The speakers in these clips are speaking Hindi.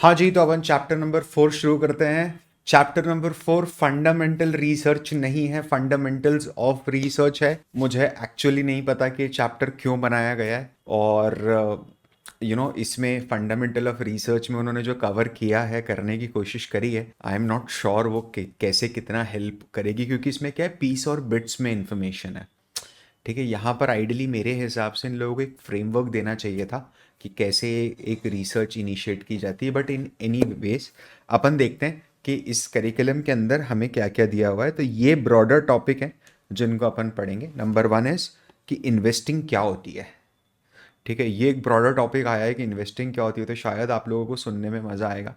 हाँ जी, तो अपन चैप्टर नंबर 4 शुरू करते हैं। चैप्टर नंबर 4 फंडामेंटल रिसर्च नहीं है, फंडामेंटल्स ऑफ रिसर्च है। मुझे एक्चुअली नहीं पता कि चैप्टर क्यों बनाया गया है, और इसमें फंडामेंटल ऑफ रिसर्च में उन्होंने जो कवर किया है, करने की कोशिश करी है, आई एम नॉट श्योर वो कैसे कितना हेल्प करेगी, क्योंकि इसमें क्या है, पीस और बिट्स में इंफॉर्मेशन है। ठीक है, यहाँ पर आइडियली मेरे हिसाब से इन लोगों को एक फ्रेमवर्क देना चाहिए था कि कैसे एक रिसर्च इनिशिएट की जाती है, बट इन एनी वेज अपन देखते हैं कि इस करिकुलम के अंदर हमें क्या क्या दिया हुआ है। तो ये ब्रॉडर टॉपिक है जिनको अपन पढ़ेंगे। नंबर 1 इज कि इन्वेस्टिंग क्या होती है। ठीक है, ये एक ब्रॉडर टॉपिक आया है कि इन्वेस्टिंग क्या होती है, तो शायद आप लोगों को सुनने में मज़ा आएगा।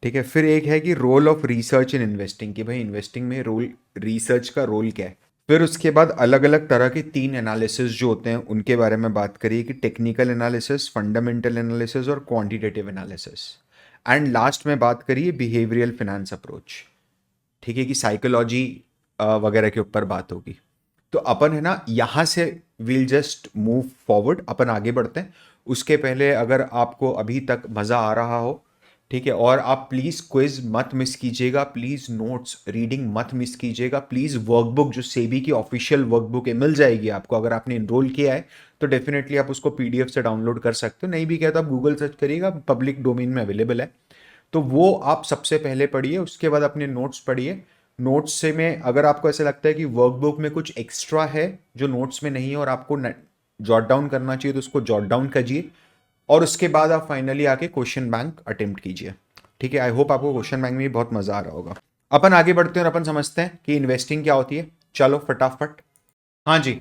ठीक है, फिर एक है कि role of research in investing, कि भाई इन्वेस्टिंग में रोल, रिसर्च का रोल क्या है। फिर उसके बाद अलग अलग तरह के 3 एनालिसिस जो होते हैं उनके बारे में बात करिए, कि टेक्निकल एनालिसिस, फंडामेंटल एनालिसिस और क्वांटिटेटिव एनालिसिस। एंड लास्ट में बात करिए बिहेवियरल फिनेंस अप्रोच। ठीक है, कि साइकोलॉजी वगैरह के ऊपर बात होगी। तो अपन है ना, यहाँ से वील जस्ट मूव फॉरवर्ड, अपन आगे बढ़ते हैं। उसके पहले अगर आपको अभी तक मज़ा आ रहा हो, ठीक है, और आप प्लीज़ क्विज मत मिस कीजिएगा, प्लीज़ नोट्स रीडिंग मत मिस कीजिएगा, प्लीज़ वर्कबुक जो सेबी की ऑफिशियल वर्कबुक है मिल जाएगी आपको, अगर आपने इनरोल किया है तो डेफिनेटली आप उसको पीडीएफ से डाउनलोड कर सकते हो। नहीं भी किया तो आप गूगल सर्च करिएगा, पब्लिक डोमेन में अवेलेबल है। तो वो आप सबसे पहले पढ़िए, उसके बाद अपने नोट्स पढ़िए। नोट्स से में अगर आपको ऐसा लगता है कि वर्कबुक में कुछ एक्स्ट्रा है जो नोट्स में नहीं है और आपको जॉट डाउन करना चाहिए, तो उसको जॉट डाउन कीजिए। और उसके बाद आप फाइनली आके क्वेश्चन बैंक अटेम्प्ट कीजिए। ठीक है, आई होप आपको क्वेश्चन बैंक में भी बहुत मजा आ रहा होगा। अपन आगे बढ़ते हैं और अपन समझते हैं कि इन्वेस्टिंग क्या होती है। चलो फटाफट। हाँ जी,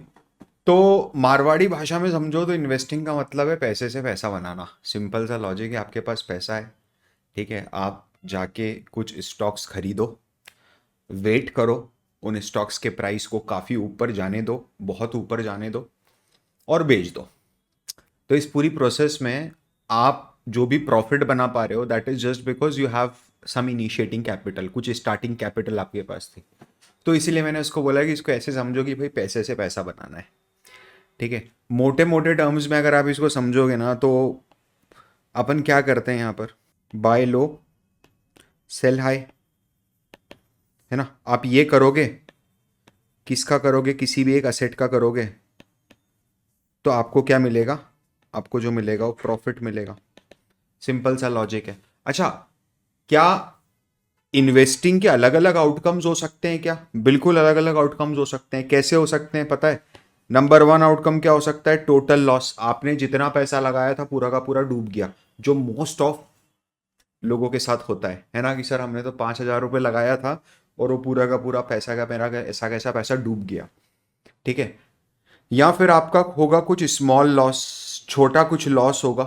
तो मारवाड़ी भाषा में समझो तो इन्वेस्टिंग का मतलब है पैसे से पैसा बनाना। सिंपल सा लॉजिक है, आपके पास पैसा है, ठीक है, आप जाके कुछ स्टॉक्स खरीदो, वेट करो, उन स्टॉक्स के प्राइस को काफ़ी ऊपर जाने दो, बहुत ऊपर जाने दो, और बेच दो। तो इस पूरी प्रोसेस में आप जो भी प्रॉफिट बना पा रहे हो, that is just because you have some initiating capital, कुछ स्टार्टिंग कैपिटल आपके पास थी। तो इसीलिए मैंने उसको बोला कि इसको ऐसे समझो कि भाई पैसे से पैसा बनाना है। ठीक है, मोटे मोटे टर्म्स में अगर आप इसको समझोगे ना, तो अपन क्या करते हैं यहाँ पर, बाय लो, सेल हाई, है ना। आप ये करोगे, किसका करोगे, किसी भी एक असेट का करोगे, तो आपको क्या मिलेगा, आपको जो मिलेगा वो प्रॉफिट मिलेगा। सिंपल सा लॉजिक है। अच्छा, क्या इन्वेस्टिंग के अलग अलग आउटकम्स हो सकते हैं क्या? बिल्कुल अलग अलग आउटकम्स हो सकते हैं। कैसे हो सकते हैं पता है? नंबर 1 आउटकम क्या हो सकता है? Total loss. आपने जितना पैसा लगाया था पूरा का पूरा डूब गया, जो मोस्ट ऑफ लोगों के साथ होता है ना, कि सर हमने तो 5,000 रुपये लगाया था और वो पूरा का पूरा पैसा का मेरा ऐसा कैसा पैसा डूब गया। ठीक है, या फिर आपका होगा कुछ स्मॉल लॉस, छोटा कुछ लॉस होगा।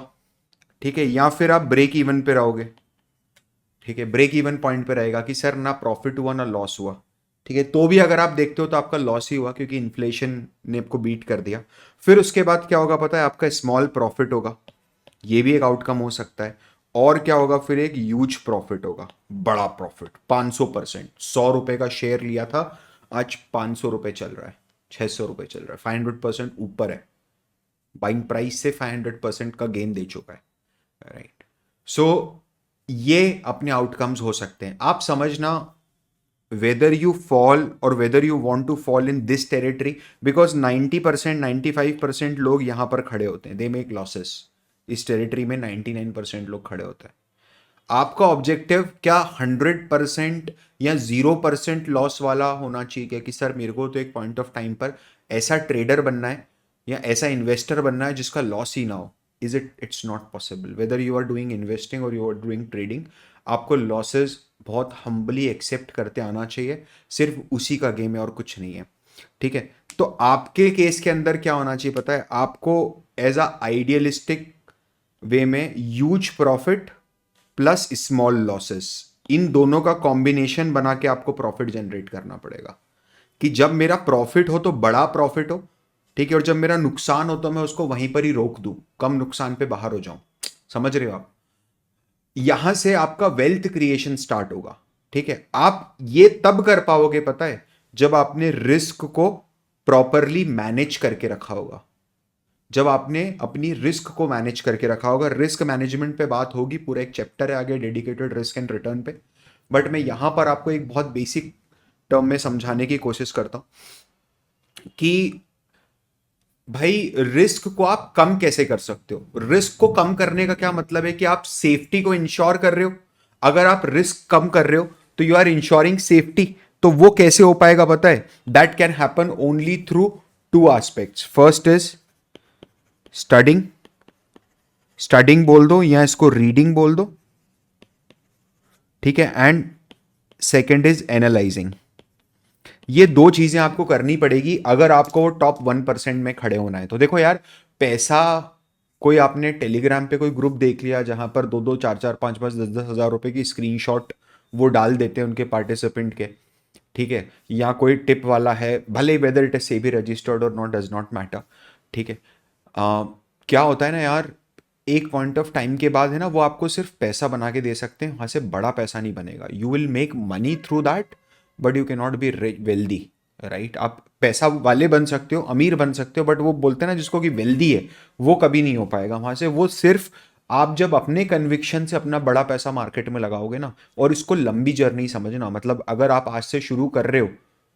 ठीक है, या फिर आप ब्रेक इवन पे रहोगे। ठीक है, ब्रेक इवन पॉइंट पे रहेगा कि सर ना प्रॉफिट हुआ ना लॉस हुआ। ठीक है, तो भी अगर आप देखते हो तो आपका लॉस ही हुआ, क्योंकि इन्फ्लेशन ने आपको बीट कर दिया। फिर उसके बाद क्या होगा पता है? आपका स्मॉल प्रॉफिट होगा, ये भी एक आउटकम हो सकता है। और क्या होगा फिर? एक ह्यूज प्रॉफिट होगा, बड़ा प्रॉफिट, 500%। 100 रुपए का शेयर लिया था, आज 500 रुपए चल रहा है, 600 रुपए चल रहा है, 500% ऊपर है। बाइंग प्राइस से 500% का गेन दे चुका है। राइट, सो ये अपने आउटकम्स हो सकते हैं। आप समझना, whether you fall or whether you want to fall in this territory, because 90% 95% लोग यहां पर खड़े होते हैं, दे मेक लॉसेस। इस टेरिटरी में 99% लोग खड़े होते हैं। आपका ऑब्जेक्टिव क्या 100% या 0% लॉस वाला होना चाहिए क्या, कि सर मेरे को तो एक पॉइंट ऑफ टाइम पर ऐसा ट्रेडर बनना है या ऐसा इन्वेस्टर बनना है जिसका लॉस ही ना हो? Is it? It's not possible. Whether you are doing investing और यू आर डूइंग ट्रेडिंग, आपको लॉसेस बहुत हम्बली एक्सेप्ट करते आना चाहिए। सिर्फ उसी का गेम है और कुछ नहीं है। ठीक है, तो आपके केस के अंदर क्या होना चाहिए पता है? आपको एज अ आइडियलिस्टिक वे में huge profit plus small losses, इन दोनों का कॉम्बिनेशन बना के आपको प्रॉफिट जनरेट करना पड़ेगा। कि जब मेरा प्रॉफिट हो तो बड़ा प्रॉफिट हो, ठीक है, और जब मेरा नुकसान हो तो मैं उसको वहीं पर ही रोक दूं, कम नुकसान पे बाहर हो जाऊं। समझ रहे हो आप? यहां से आपका वेल्थ क्रिएशन स्टार्ट होगा। ठीक है, आप ये तब कर पाओगे पता है, जब आपने रिस्क को प्रॉपरली मैनेज करके रखा होगा। जब आपने अपनी रिस्क को मैनेज करके रखा होगा। रिस्क मैनेजमेंट पे बात होगी, पूरा एक चैप्टर है आगे डेडिकेटेड रिस्क एंड रिटर्न पे, बट मैं यहां पर आपको एक बहुत बेसिक टर्म में समझाने की कोशिश करता हूं कि भाई रिस्क को आप कम कैसे कर सकते हो। रिस्क को कम करने का क्या मतलब है कि आप सेफ्टी को इंश्योर कर रहे हो। अगर आप रिस्क कम कर रहे हो तो यू आर इंश्योरिंग सेफ्टी। तो वो कैसे हो पाएगा पता है? That can happen only through two aspects. First is studying, studying बोल दो या इसको रीडिंग बोल दो, ठीक है। And second is analysing. ये दो चीजें आपको करनी पड़ेगी अगर आपको टॉप 1% में खड़े होना है। तो देखो यार, पैसा, कोई आपने टेलीग्राम पे कोई ग्रुप देख लिया जहां पर 2-2, 4-4, 5-5, 10-10 हजार रुपए की स्क्रीनशॉट वो डाल देते हैं उनके पार्टिसिपेंट के, ठीक है। या कोई टिप वाला है, भले whether it is SEBI registered और नॉट, डज नॉट मैटर, ठीक है। क्या होता है ना यार, एक पॉइंट ऑफ टाइम के बाद है ना, वो आपको सिर्फ पैसा बना के दे सकते हैं, वहां से बड़ा पैसा नहीं बनेगा। You will make money through that but you can not be wealthy, right. आप पैसा वाले बन सकते हो, अमीर बन सकते हो, बट वो बोलते हैं ना जिसको कि वेल्दी है, वो कभी नहीं हो पाएगा वहां से। वो सिर्फ आप जब अपने कन्विक्शन से अपना बड़ा पैसा मार्केट में लगाओगे ना, और इसको लंबी जर्नी समझना, मतलब अगर आप आज से शुरू कर रहे हो,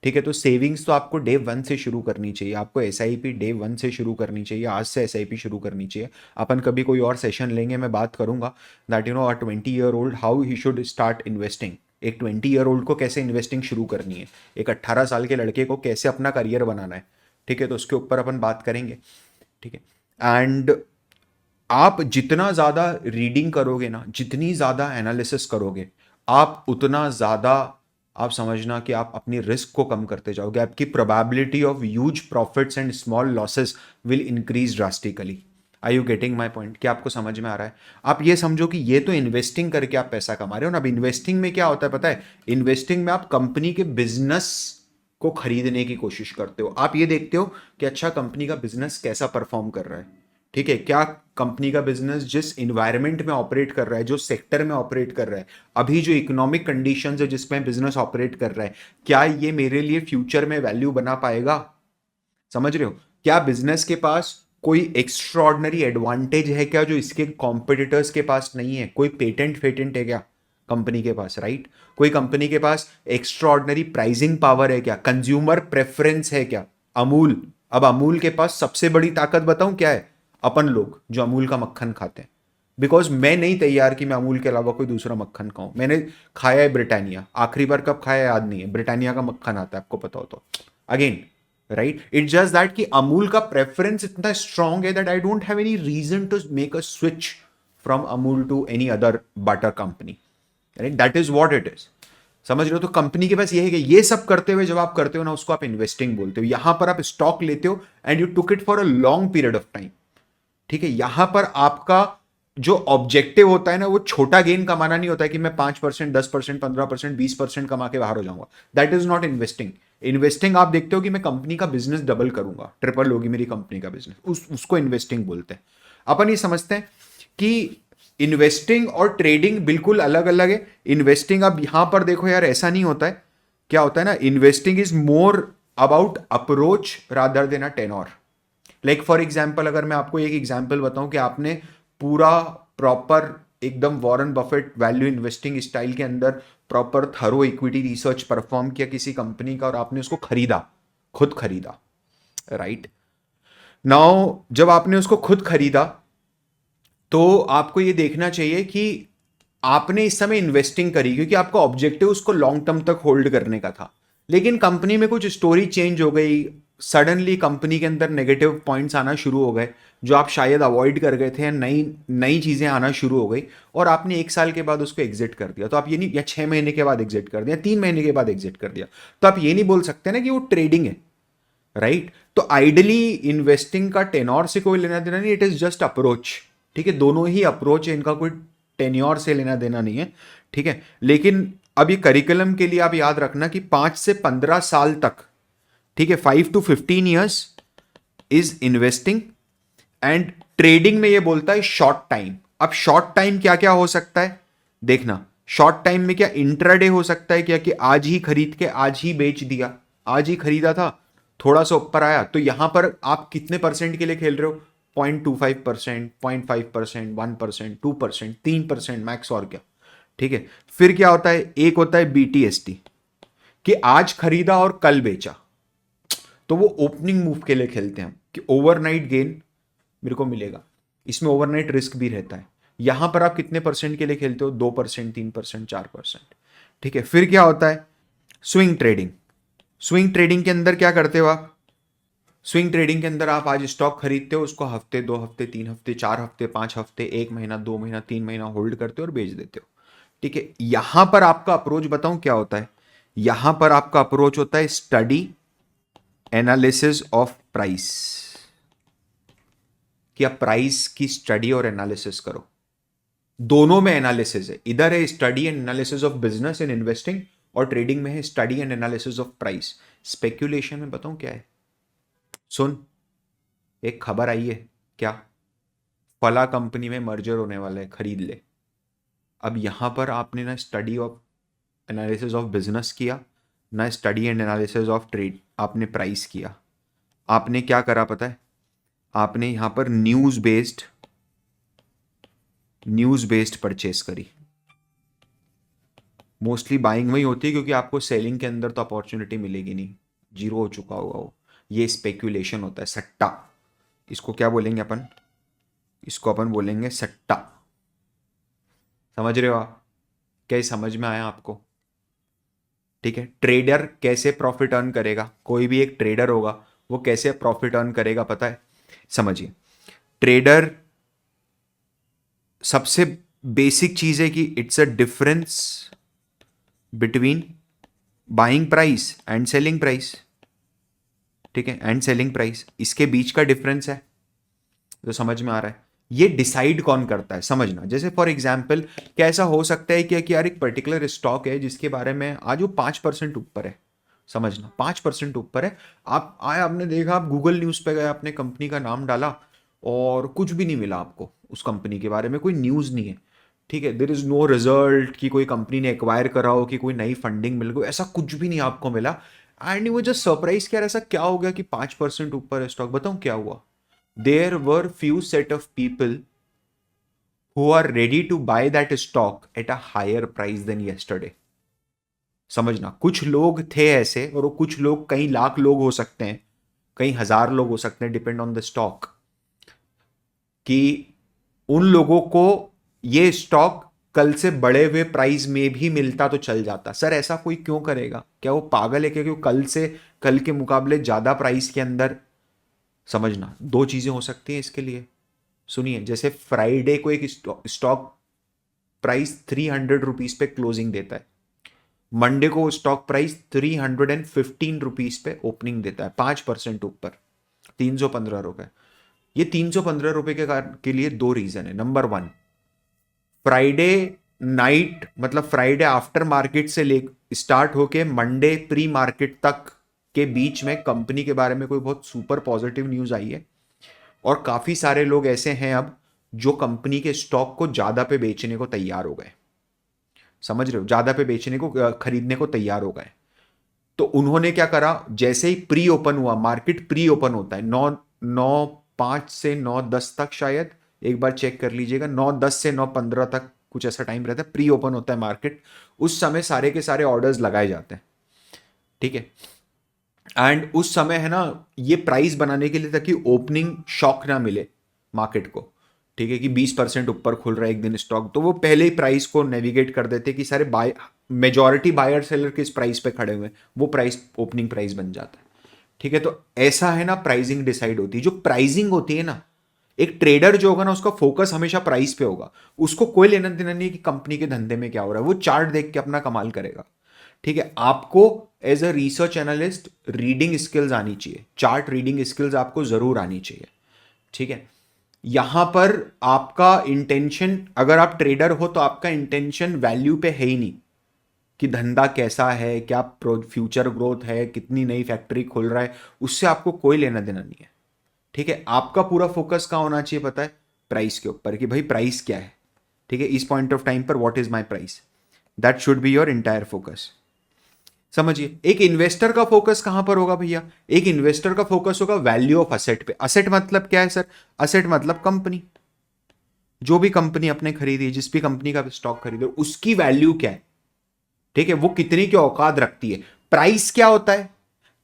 ठीक है, तो सेविंग्स तो आपको डे 1 से शुरू करनी चाहिए। आपको एसआईपी डे 1 से शुरू करनी चाहिए, आज से एसआईपी शुरू करनी चाहिए। अपन कभी कोई और सेशन लेंगे, मैं बात करूंगा that you know a 20 year old how he should start investing. एक 20 ईयर ओल्ड को कैसे इन्वेस्टिंग शुरू करनी है, एक 18 साल के लड़के को कैसे अपना करियर बनाना है, ठीक है, तो उसके ऊपर अपन बात करेंगे, ठीक है। एंड आप जितना ज़्यादा रीडिंग करोगे ना, जितनी ज़्यादा एनालिसिस करोगे, आप उतना ज़्यादा, आप समझना कि आप अपनी रिस्क को कम करते जाओगे। आपकी probability of huge profits and small losses will increase drastically. I you getting my point? क्या आपको समझ में आ रहा है? आप ये समझो कि ये तो इन्वेस्टिंग करके आप पैसा कमा रहे हो ना। अब इन्वेस्टिंग में क्या होता है पता है? इन्वेस्टिंग में आप कंपनी के बिजनेस को खरीदने की कोशिश करते हो। आप ये देखते हो कि अच्छा, कंपनी का बिजनेस कैसा परफॉर्म कर रहा है, ठीक है, क्या कंपनी का बिजनेस जिस इन्वायरमेंट में ऑपरेट कर रहा है, जो सेक्टर में ऑपरेट कर रहा है, अभी जो इकोनॉमिक कंडीशंस है जिसमें बिजनेस ऑपरेट कर रहा है, क्या ये मेरे लिए फ्यूचर में वैल्यू बना पाएगा? समझ रहे हो? क्या बिजनेस के पास कोई एक्स्ट्रॉर्डनरी एडवांटेज है क्या जो इसके कॉम्पिटिटर्स के पास नहीं है? कोई पेटेंट फेटेंट है क्या कंपनी के पास, राइट? कोई कंपनी के पास एक्स्ट्रॉर्डनरी प्राइसिंग पावर है क्या? कंज्यूमर प्रेफरेंस है क्या? अमूल, अब अमूल के पास सबसे बड़ी ताकत बताऊं क्या है? अपन लोग जो अमूल का मक्खन खाते हैं। बिकॉज मैं नहीं तैयार कि मैं अमूल के अलावा कोई दूसरा मक्खन खाऊं। मैंने खाया है ब्रिटानिया, आखिरी बार कब खाया याद नहीं है, ब्रिटानिया का मक्खन आता है, आपको पता हो तो। Again, right, it's just that कि अमूल का प्रेफरेंस इतना स्ट्रांग है that I don't have any reason to make a switch from Amul to any other butter company, right? That is what it is. समझ रहे हो? तो कंपनी के पास ये है कि ये सब करते हुए जब आप करते हो ना, उसको आप इन्वेस्टिंग बोलते हो। यहां पर आप स्टॉक लेते हो and you took it for a long period of time, ठीक है। यहां पर आपका जो ऑब्जेक्टिव होता है ना, वो छोटा गेन कमाना नहीं होता है कि मैं 5%, 10%, 15%, 20% कमा के बाहर हो जाऊंगा। That is not investing. Investing आप देखते हो कि मैं कंपनी का बिजनेस डबल करूंगा, ट्रिपल होगी मेरी कंपनी का बिजनेस, उसको इन्वेस्टिंग बोलते हैं। अपन ये समझते हैं कि इन्वेस्टिंग और ट्रेडिंग बिल्कुल अलग अलग है। इन्वेस्टिंग, अब यहां पर देखो यार, ऐसा नहीं होता है। क्या होता है ना, investing is more about approach rather than a tenure. Like for example, अगर मैं आपको एक एग्जाम्पल बताऊं कि आपने पूरा प्रॉपर एकदम Warren Buffett value investing style के अंदर proper thorough equity research perform किया किसी कंपनी का और आपने उसको खरीदा, खुद खरीदा, राइट? नाउ जब आपने उसको खुद खरीदा तो आपको ये देखना चाहिए कि आपने इस समय इन्वेस्टिंग करी क्योंकि आपका ऑब्जेक्टिव उसको लॉन्ग टर्म तक होल्ड करने का था। लेकिन कंपनी में कुछ स्टोरी चेंज हो गई, सडनली कंपनी के अंदर नेगेटिव पॉइंट्स आना शुरू हो गए जो आप शायद अवॉइड कर गए थे, नई नई चीजें आना शुरू हो गई और आपने 1 साल के बाद उसको एग्जिट कर दिया। तो आप ये नहीं, या 6 महीने के बाद एग्जिट कर दिया, 3 महीने के बाद एग्जिट कर दिया, तो आप ये नहीं बोल सकते ना कि वो ट्रेडिंग है, राइट? तो आइडली इन्वेस्टिंग का टेनोर से कोई लेना देना नहीं, इट इज जस्ट अप्रोच, ठीक है। दोनों ही अप्रोच है, इनका कोई टेन्योर से लेना देना नहीं है, ठीक है। लेकिन अब ये करिकुलम के लिए आप याद रखना कि 5 से 15 साल तक, ठीक है, 5 to 15 years is investing and trading में ये बोलता है शॉर्ट टाइम। अब शॉर्ट टाइम क्या क्या हो सकता है देखना। शॉर्ट टाइम में क्या इंट्राडे हो सकता है क्या, कि आज ही खरीद के आज ही बेच दिया, आज ही खरीदा था, थोड़ा सा ऊपर आया, तो यहां पर आप कितने परसेंट के लिए खेल रहे हो? 0.25%, 0.5%, 1%, 2%, 3% मैक्स, और क्या। ठीक है, फिर क्या होता है, एक होता है BTST कि आज खरीदा और कल बेचा, तो वो ओपनिंग मूव के लिए खेलते हैं कि ओवरनाइट गेन मेरे को मिलेगा। इसमें ओवरनाइट रिस्क भी रहता है। यहां पर आप कितने परसेंट के लिए खेलते हो, 2%, 3%, 4%। ठीक है, फिर क्या होता है, स्विंग ट्रेडिंग। स्विंग ट्रेडिंग के अंदर क्या करते हो आप, स्विंग ट्रेडिंग के अंदर आप आज स्टॉक खरीदते हो, उसको हफ्ते, 2 हफ्ते, 3 हफ्ते, 4 हफ्ते, 5 हफ्ते, 1 महीना, 2 महीना, 3 महीना होल्ड करते हो और बेच देते हो। ठीक है, यहां पर आपका अप्रोच बताऊं क्या होता है, यहां पर आपका अप्रोच होता है स्टडी एनालिसिस ऑफ प्राइस, कि आप प्राइस की स्टडी और एनालिसिस करो। दोनों में एनालिसिस है, इधर है study and analysis of business and investing, और ट्रेडिंग में है study and analysis of price. Speculation में बताऊं क्या है, सुन, एक खबर आई है क्या, फला कंपनी में मर्जर होने वाला है, खरीद ले। अब यहां पर आपने ना study of analysis of business किया, ना study and analysis of trade, आपने प्राइस किया। आपने क्या करा पता है, आपने यहां पर न्यूज बेस्ड परचेस करी। मोस्टली बाइंग वही होती है क्योंकि आपको सेलिंग के अंदर तो अपॉर्चुनिटी मिलेगी नहीं, जीरो हो चुका होगा वो। ये स्पेक्यूलेशन होता है, सट्टा। इसको क्या बोलेंगे अपन, इसको अपन बोलेंगे सट्टा। समझ रहे हो आप, क्या ये समझ में आया आपको। ठीक है, ट्रेडर कैसे प्रॉफिट अर्न करेगा, कोई भी एक ट्रेडर होगा वो कैसे प्रॉफिट अर्न करेगा पता है, समझिए। ट्रेडर सबसे बेसिक चीज है कि it's a difference between buying price and selling price. ठीक है, एंड सेलिंग प्राइस, इसके बीच का डिफरेंस है, तो समझ में आ रहा है। ये डिसाइड कौन करता है, समझना। जैसे फॉर एग्जाम्पल, क्या ऐसा हो सकता है कि यार एक पर्टिकुलर स्टॉक है जिसके बारे में आज वो 5% ऊपर है, समझना 5% ऊपर है। आप आए, आपने देखा, आप गूगल न्यूज पे गए, आपने कंपनी का नाम डाला और कुछ भी नहीं मिला आपको उस कंपनी के बारे में, कोई न्यूज नहीं है। ठीक है, देर इज नो रिजल्ट कि कोई कंपनी ने एक्वायर करा हो, कि कोई नई फंडिंग मिल गई, ऐसा कुछ भी नहीं आपको मिला। एंड वो जस्ट सरप्राइज, क्या ऐसा क्या हो गया कि 5% ऊपर है स्टॉक, बताऊं क्या हुआ। There were few set of people who are ready to buy that stock at a higher price than yesterday. समझना, कुछ लोग थे ऐसे, और वो कुछ लोग कई लाख लोग हो सकते हैं, कई हजार लोग हो सकते हैं, डिपेंड ऑन द स्टॉक, कि उन लोगों को ये स्टॉक कल से बढ़े हुए प्राइस में भी मिलता तो चल जाता। सर ऐसा कोई क्यों करेगा, क्या वो पागल है क्या, क्यों कल से, कल के मुकाबले ज्यादा प्राइस के अंदर। समझना, दो चीजें हो सकती हैं इसके लिए, सुनिए। जैसे फ्राइडे को एक स्टॉक प्राइस 300 रुपीज पे क्लोजिंग देता है, मंडे को स्टॉक प्राइस 315 रुपीज पे ओपनिंग देता है, 5% ऊपर, 315 रुपए। ये 315 रुपए के लिए दो रीजन है। नंबर वन, फ्राइडे नाइट, मतलब फ्राइडे आफ्टर मार्केट से ले स्टार्ट होके मंडे प्री मार्केट तक के बीच में कंपनी के बारे में कोई बहुत सुपर पॉजिटिव न्यूज आई है, और काफी सारे लोग ऐसे हैं अब जो कंपनी के स्टॉक को ज्यादा पे बेचने को तैयार हो गए। समझ रहे हो, ज्यादा पे बेचने को, खरीदने को तैयार हो गए। तो उन्होंने क्या करा, जैसे ही प्री ओपन हुआ, मार्केट प्री ओपन होता है 9:05 से 9:10 तक, शायद एक बार चेक कर लीजिएगा, 9:10 से 9:15 तक कुछ ऐसा टाइम रहता है, प्री ओपन होता है मार्केट। उस समय सारे के सारे ऑर्डर्स लगाए जाते हैं। ठीक है, एंड उस समय है ना, ये प्राइस बनाने के लिए, ताकि ओपनिंग शॉक ना मिले मार्केट को। ठीक है, कि 20% ऊपर खुल रहा है एक दिन स्टॉक, तो वो पहले ही प्राइस को नेविगेट कर देते कि सारे बाय, मेजॉरिटी बायर सेलर किस प्राइस पे खड़े हुए हैं, वो प्राइस ओपनिंग प्राइस बन जाता है। ठीक है, तो ऐसा है ना, प्राइसिंग डिसाइड होती है। जो प्राइसिंग होती है ना, एक ट्रेडर जो होगा ना, उसका फोकस हमेशा प्राइस पे होगा, उसको कोई लेना देना नहीं कि कंपनी के धंधे में क्या हो रहा है, वो चार्ट देख के अपना कमाल करेगा। ठीक है, आपको as a research analyst reading skills आनी चाहिए, चार्ट रीडिंग स्किल्स आपको जरूर आनी चाहिए। ठीक है, यहां पर आपका इंटेंशन, अगर आप ट्रेडर हो तो आपका इंटेंशन वैल्यू पे है ही नहीं, कि धंधा कैसा है, क्या फ्यूचर ग्रोथ है, कितनी नई फैक्ट्री खुल रहा है, उससे आपको कोई लेना देना नहीं है। ठीक है, आपका पूरा फोकस कहां होना चाहिए पता है, प्राइस के ऊपर, कि भाई प्राइस क्या है। ठीक है, इस पॉइंट ऑफ टाइम पर what is my price, that should be your entire focus. समझिए, एक इन्वेस्टर का फोकस कहां पर होगा भैया? एक इन्वेस्टर का फोकस होगा वैल्यू ऑफ असेट पे। असेट मतलब क्या है सर? असेट मतलब कंपनी, जो भी कंपनी अपने खरीदी, जिस भी कंपनी का स्टॉक खरीदे, उसकी वैल्यू क्या है, ठीक है, वो कितनी की औकात रखती है। प्राइस क्या होता है?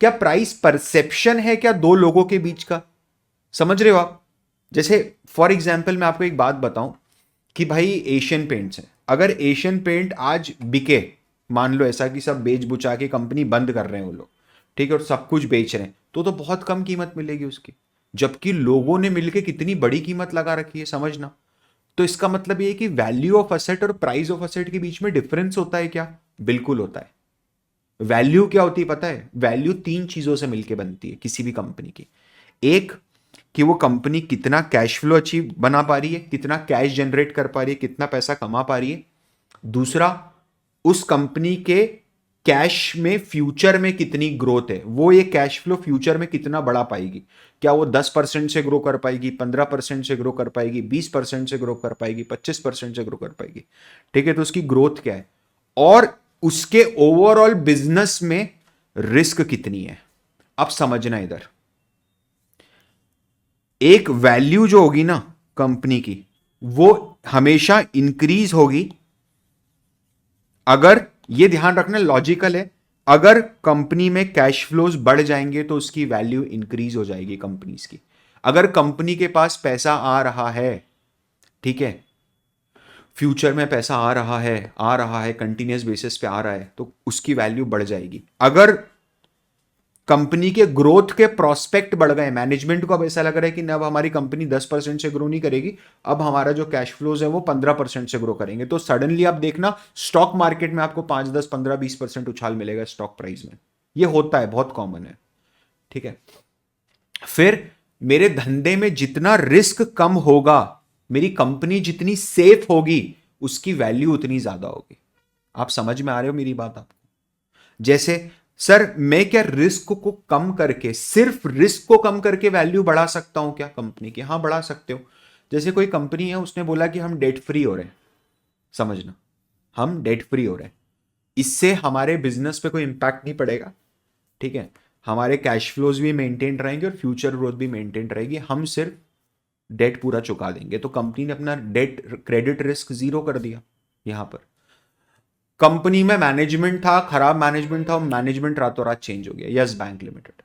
क्या प्राइस परसेप्शन है क्या दो लोगों के बीच का? समझ रहे हो आप? जैसे फॉर एग्जाम्पल मैं आपको एक बात बताऊं कि भाई एशियन पेंट्स है, अगर एशियन पेंट आज बिके, मान लो ऐसा कि सब बेच बुचा के कंपनी बंद कर रहे हैं वो लोग, ठीक है, और सब कुछ बेच रहे हैं, तो बहुत कम कीमत मिलेगी उसकी, जबकि लोगों ने मिलके कितनी बड़ी कीमत लगा रखी है, समझना। तो इसका मतलब ये है कि वैल्यू ऑफ असेट और प्राइस ऑफ असेट के बीच में डिफरेंस होता है क्या? बिल्कुल होता है। वैल्यू क्या होती है पता है? वैल्यू तीन चीजों से मिलकर बनती है किसी भी कंपनी की। एक, कि वो कंपनी कितना कैश फ्लो अचीव बना पा रही है, कितना कैश जनरेट कर पा रही है, कितना पैसा कमा पा रही है। दूसरा, उस कंपनी के कैश में फ्यूचर में कितनी ग्रोथ है, वो ये कैश फ्लो फ्यूचर में कितना बढ़ा पाएगी। क्या वो 10% से ग्रो कर पाएगी, 15% से ग्रो कर पाएगी, 20% से ग्रो कर पाएगी, 25% से ग्रो कर पाएगी, ठीक है, तो उसकी ग्रोथ क्या है। और उसके ओवरऑल बिजनेस में रिस्क कितनी है। अब समझना इधर, एक वैल्यू जो होगी ना कंपनी की, वो हमेशा इंक्रीज होगी अगर, ये ध्यान रखना लॉजिकल है, अगर कंपनी में कैश फ्लोज बढ़ जाएंगे तो उसकी वैल्यू इंक्रीज हो जाएगी कंपनीज की। अगर कंपनी के पास पैसा आ रहा है, ठीक है, फ्यूचर में पैसा आ रहा है कंटिन्यूस बेसिस पे आ रहा है, तो उसकी वैल्यू बढ़ जाएगी। अगर कंपनी के ग्रोथ के प्रोस्पेक्ट बढ़ गए, मैनेजमेंट को अब ऐसा लग रहा है कि अब हमारी कंपनी 10% से ग्रो नहीं करेगी, अब हमारा जो कैश फ्लोज है वो 15% से ग्रो करेंगे, तो सडनली आप देखना स्टॉक मार्केट में आपको 5, 10, 15, 20% उछाल मिलेगा स्टॉक प्राइस में। ये होता है, बहुत कॉमन है, ठीक है। फिर मेरे धंधे में जितना रिस्क कम होगा, मेरी कंपनी जितनी सेफ होगी, उसकी वैल्यू उतनी ज्यादा होगी। आप समझ में आ रहे हो मेरी बात आपको? जैसे सर मैं क्या रिस्क को कम करके, सिर्फ रिस्क को कम करके वैल्यू बढ़ा सकता हूं क्या कंपनी की? हाँ, बढ़ा सकते हो। जैसे कोई कंपनी है, उसने बोला कि हम डेट फ्री हो रहे हैं, समझना, हम डेट फ्री हो रहे हैं, इससे हमारे बिजनेस पे कोई इंपैक्ट नहीं पड़ेगा, ठीक है, हमारे कैश फ्लोज भी मेंटेन रहेंगे और फ्यूचर ग्रोथ भी मेंटेन रहेगी, हम सिर्फ डेट पूरा चुका देंगे। तो कंपनी ने अपना डेट क्रेडिट रिस्क जीरो कर दिया। यहां पर कंपनी में मैनेजमेंट था, खराब मैनेजमेंट था, मैनेजमेंट रातों रात चेंज हो गया, यस बैंक लिमिटेड,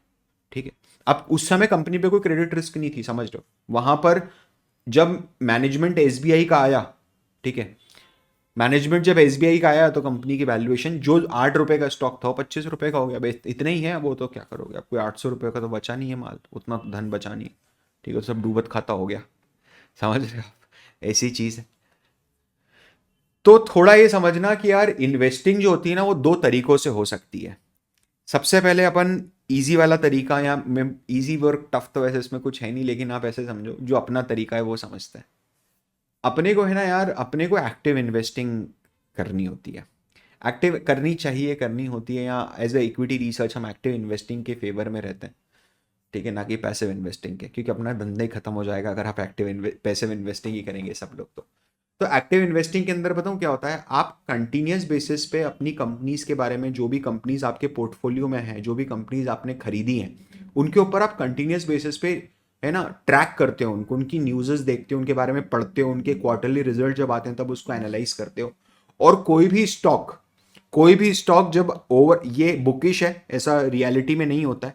ठीक है। अब उस समय कंपनी पे कोई क्रेडिट रिस्क नहीं थी, समझ लो। वहां पर जब मैनेजमेंट एसबीआई का आया, ठीक है, मैनेजमेंट जब एसबीआई का आया, तो कंपनी की वैल्यूएशन जो 8 रुपए का स्टॉक था वो 25 रुपए का हो गया। भाई इतना ही है, वो तो क्या करोगे, अब कोई 800 रुपए का तो बचा नहीं है माल, उतना धन बचा नहीं है, ठीक है, तो सब डूबत खाता हो गया, समझ रहे हो आप? ऐसी चीज है। तो थोड़ा ये समझना कि यार इन्वेस्टिंग जो होती है ना, वो दो तरीकों से हो सकती है। सबसे पहले अपन इजी वाला तरीका, या मैं इजी वर्क टफ तो वैसे इसमें कुछ है नहीं, लेकिन आप ऐसे समझो जो अपना तरीका है वो समझते हैं। अपने को है ना यार, अपने को एक्टिव इन्वेस्टिंग करनी होती है, एक्टिव करनी चाहिए, करनी होती है, या एज ए इक्विटी रिसर्च हम एक्टिव इन्वेस्टिंग के फेवर में रहते हैं, ठीक है, ना कि पैसिव इन्वेस्टिंग के, क्योंकि अपना धंधा ही खत्म हो जाएगा अगर आप पैसिव इन्वेस्टिंग ही करेंगे सब लोग। तो एक्टिव इन्वेस्टिंग के अंदर बताऊं क्या होता है, आप कंटिन्यूस बेसिस पे अपनी कंपनीज के बारे में, जो भी कंपनीज आपके पोर्टफोलियो में है, जो भी कंपनीज आपने खरीदी हैं, उनके ऊपर आप कंटिन्यूस बेसिस पे है ना ट्रैक करते हो उनको, उनकी न्यूज़ देखते हो, उनके बारे में पढ़ते हो, उनके क्वार्टरली रिजल्ट जब आते हैं तब उसको एनालाइज करते हो। और कोई भी स्टॉक जब ओवर, ये बुकिश है, ऐसा रियलिटी में नहीं होता है,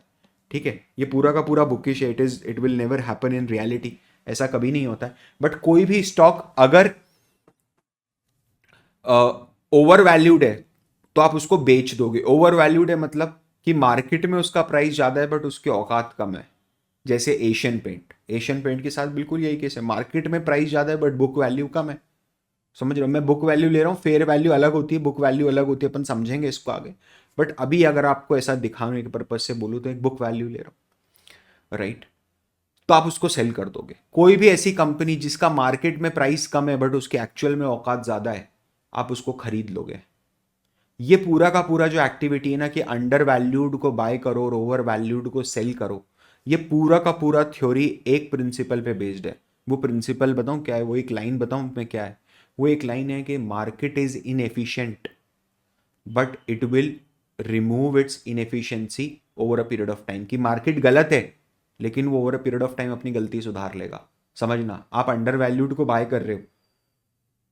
ठीक है, ये पूरा का पूरा बुकिश है, it will never happen in reality, ऐसा कभी नहीं होता है। बट कोई भी स्टॉक अगर ओवर वैल्यूड है तो आप उसको बेच दोगे। ओवर वैल्यूड है मतलब कि मार्केट में उसका प्राइस ज्यादा है बट उसकी औकात कम है। जैसे एशियन पेंट के साथ बिल्कुल यही केस है, मार्केट में प्राइस ज्यादा है बट बुक वैल्यू कम है। समझ रहे हो, मैं बुक वैल्यू ले रहा हूँ, फेयर वैल्यू अलग होती है, बुक वैल्यू अलग होती है, अपन समझेंगे इसको आगे। बट अभी अगर आपको ऐसा दिखाने के पर्पज से बोलूँ तो एक बुक वैल्यू ले रहा हूँ, राइट, तो आप उसको सेल कर दोगे। कोई भी ऐसी कंपनी जिसका मार्केट में प्राइस कम है बट उसके एक्चुअल में औकात ज्यादा है, आप उसको खरीद लोगे। ये पूरा का पूरा जो एक्टिविटी है ना कि अंडर वैल्यूड को बाय करो और ओवर वैल्यूड को सेल करो, ये पूरा का पूरा थ्योरी एक प्रिंसिपल पे बेस्ड है। वो प्रिंसिपल बताऊं क्या है, वो एक लाइन बताऊं मैं क्या है? वो एक लाइन है कि market is inefficient but it will remove it's inefficiency over a period of time. कि मार्केट गलत है लेकिन वो over a period of time अपनी गलती सुधार लेगा। समझना, आप अंडर वैल्यूड को बाय कर रहे हो,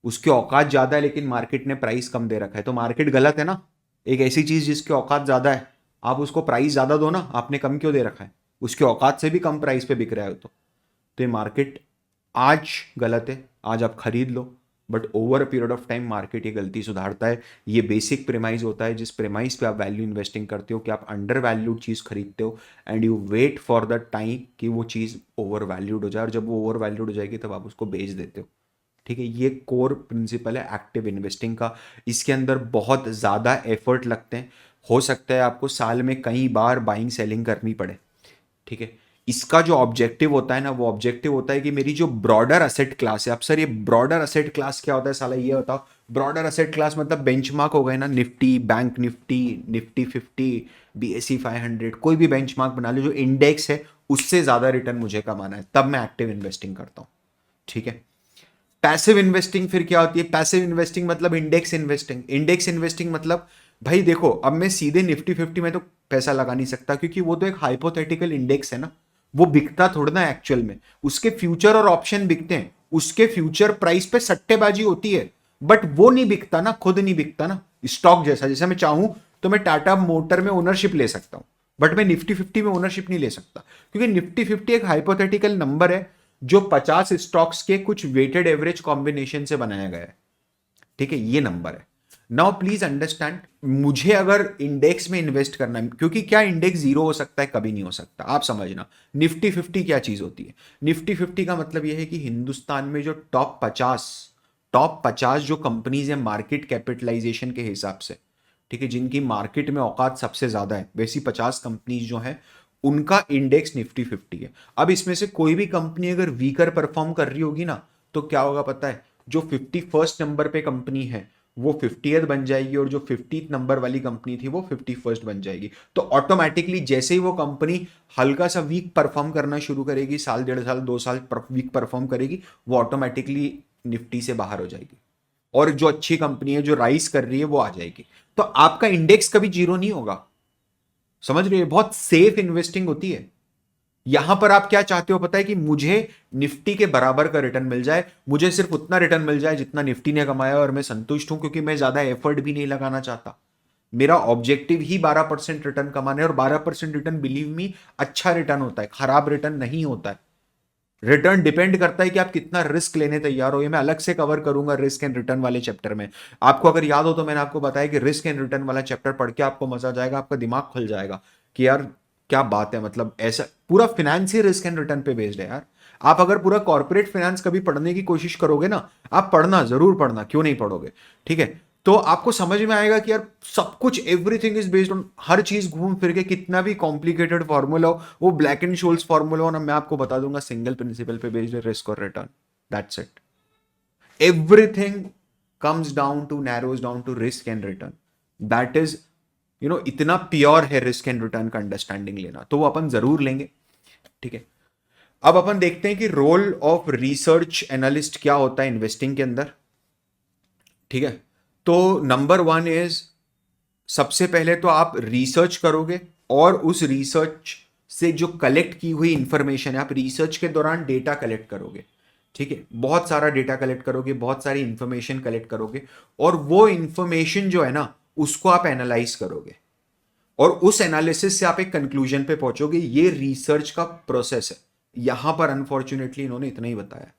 उसकी औकात ज्यादा है लेकिन मार्केट ने प्राइस कम दे रखा है, तो मार्केट गलत है ना। एक ऐसी चीज जिसकी औकात ज्यादा है, आप उसको प्राइस ज्यादा दो ना, आपने कम क्यों दे रखा है, उसकी औकात से भी कम प्राइस पे बिक रहा है तो ये मार्केट आज गलत है, आज आप खरीद लो, but over a period of time market ये गलती सुधारता है। ये बेसिक प्रेमाइज होता है जिस प्रेमाइज पे आप वैल्यू इन्वेस्टिंग करते हो कि आप अंडर वैल्यूड चीज खरीदते हो and you wait for the time कि वो चीज ओवर वैल्यूड हो जाए, और जब वो ओवर वैल्यूड हो जाएगी तब आप उसको बेच देते हो। ठीक है, ये कोर प्रिंसिपल है एक्टिव इन्वेस्टिंग का। इसके अंदर बहुत ज़्यादा एफर्ट लगते हैं, हो सकता है आपको साल में कई बार बाइंग सेलिंग करनी पड़े। ठीक है, इसका जो ऑब्जेक्टिव होता है ना, वो ऑब्जेक्टिव होता है कि मेरी जो ब्रॉडर असेट क्लास है। अब सर ये ब्रॉडर असेट क्लास क्या होता है साला, ये बताओ। ब्रॉडर असेट क्लास मतलब बेंचमार्क हो गए ना, Nifty, bank Nifty, Nifty 50, BSE 500, कोई भी बेंचमार्क बना लो जो इंडेक्स है, उससे ज़्यादा रिटर्न मुझे कमाना है, तब मैं एक्टिव इन्वेस्टिंग करता हूँ। ठीक है, पैसिव इन्वेस्टिंग फिर क्या होती है? पैसिव इन्वेस्टिंग मतलब इंडेक्स इन्वेस्टिंग। इंडेक्स इन्वेस्टिंग मतलब भाई देखो, अब मैं सीधे निफ्टी 50 में तो पैसा लगा नहीं सकता क्योंकि वो तो एक हाइपोथेटिकल इंडेक्स है ना, वो बिकता थोड़ा ना एक्चुअल में। उसके फ्यूचर और ऑप्शन बिकते हैं, उसके फ्यूचर प्राइस पे सट्टेबाजी होती है, बट वो नहीं बिकता ना, खुद नहीं बिकता ना। स्टॉक जैसा, जैसे मैं चाहूं तो मैं टाटा मोटर में ओनरशिप ले सकता हूं, बट मैं निफ्टी 50 में ओनरशिप नहीं ले सकता क्योंकि निफ्टी 50 एक हाइपोथेटिकल नंबर है जो 50 स्टॉक्स के कुछ वेटेड एवरेज कॉम्बिनेशन से बनाया गया है। ठीक है, ये नंबर है। नाउ प्लीज अंडरस्टैंड, मुझे अगर इंडेक्स में इन्वेस्ट करना है, क्योंकि क्या इंडेक्स जीरो हो सकता है? कभी नहीं हो सकता। आप समझना, निफ्टी 50 क्या चीज होती है? निफ्टी 50 का मतलब यह है कि हिंदुस्तान में जो टॉप 50 जो कंपनीज है मार्केट कैपिटलाइजेशन के हिसाब से, ठीक है, जिनकी मार्केट में औकात सबसे ज्यादा है, वैसी 50 कंपनीज जो है उनका इंडेक्स निफ्टी 50 है। अब इसमें से कोई भी कंपनी अगर वीकर परफॉर्म कर रही होगी ना, तो क्या होगा पता है? जो 51st नंबर पे कंपनी है वो 50th बन जाएगी, और जो 50th नंबर वाली कंपनी थी वो 51st बन जाएगी। तो ऑटोमेटिकली जैसे ही वो कंपनी हल्का सा वीक परफॉर्म करना शुरू करेगी, साल, 1.5 साल, 2 साल वीक परफॉर्म करेगी, वो ऑटोमेटिकली निफ्टी से बाहर हो जाएगी, और जो अच्छी कंपनी है जो राइज कर रही है वो आ जाएगी। तो आपका इंडेक्स कभी जीरो नहीं होगा। समझ रहे हो? बहुत सेफ इन्वेस्टिंग होती है। यहां पर आप क्या चाहते हो पता है? कि मुझे निफ्टी के बराबर का रिटर्न मिल जाए, मुझे सिर्फ उतना रिटर्न मिल जाए जितना निफ्टी ने कमाया, और मैं संतुष्ट हूं क्योंकि मैं ज्यादा एफर्ट भी नहीं लगाना चाहता। मेरा ऑब्जेक्टिव ही 12% रिटर्न कमाना है, और 12% रिटर्न बिलीव मी अच्छा रिटर्न होता है, खराब रिटर्न नहीं होता है। रिटर्न डिपेंड करता है कि आप कितना रिस्क लेने तैयार हो। ये मैं अलग से कवर करूंगा रिस्क एंड रिटर्न वाले चैप्टर में। आपको अगर याद हो तो मैंने आपको बताया कि रिस्क एंड रिटर्न वाला चैप्टर पढ़ के आपको मजा आ जाएगा, आपका दिमाग खुल जाएगा कि यार क्या बात है, मतलब ऐसा पूरा finance he risk and return पे बेस्ड है यार। आप अगर पूरा कॉर्पोरेट फाइनेंस कभी पढ़ने की कोशिश करोगे ना, आप पढ़ना जरूर पढ़ना, क्यों नहीं पढ़ोगे? ठीक है, तो आपको समझ में आएगा कि यार सब कुछ, एवरीथिंग इज बेस्ड ऑन, हर चीज घूम फिर के, कितना भी कॉम्प्लिकेटेड फॉर्मूला हो, वो ब्लैक एंड शोल्स फॉर्मूला हो ना, मैं आपको बता दूंगा सिंगल प्रिंसिपल पे बेस्ड है, रिस्क और return, that's it. Everything comes down to, narrows down to risk and return. That is, इतना प्योर है रिस्क एंड रिटर्न का अंडरस्टैंडिंग लेना, तो वो अपन जरूर लेंगे। ठीक है, अब अपन देखते हैं कि रोल ऑफ रिसर्च एनालिस्ट क्या होता है इन्वेस्टिंग के अंदर। ठीक है, तो नंबर 1 इज, सबसे पहले तो आप रिसर्च करोगे, और उस रिसर्च से जो कलेक्ट की हुई इंफॉर्मेशन है, आप रिसर्च के दौरान डेटा कलेक्ट करोगे। ठीक है, बहुत सारा डेटा कलेक्ट करोगे, बहुत सारी इंफॉर्मेशन कलेक्ट करोगे, और वो इंफॉर्मेशन जो है ना, उसको आप एनालाइज करोगे, और उस एनालिसिस से आप एक कंक्लूजन पे पहुंचोगे। ये रिसर्च का प्रोसेस है। यहां पर अनफॉर्चुनेटली इन्होंने इतना ही बताया।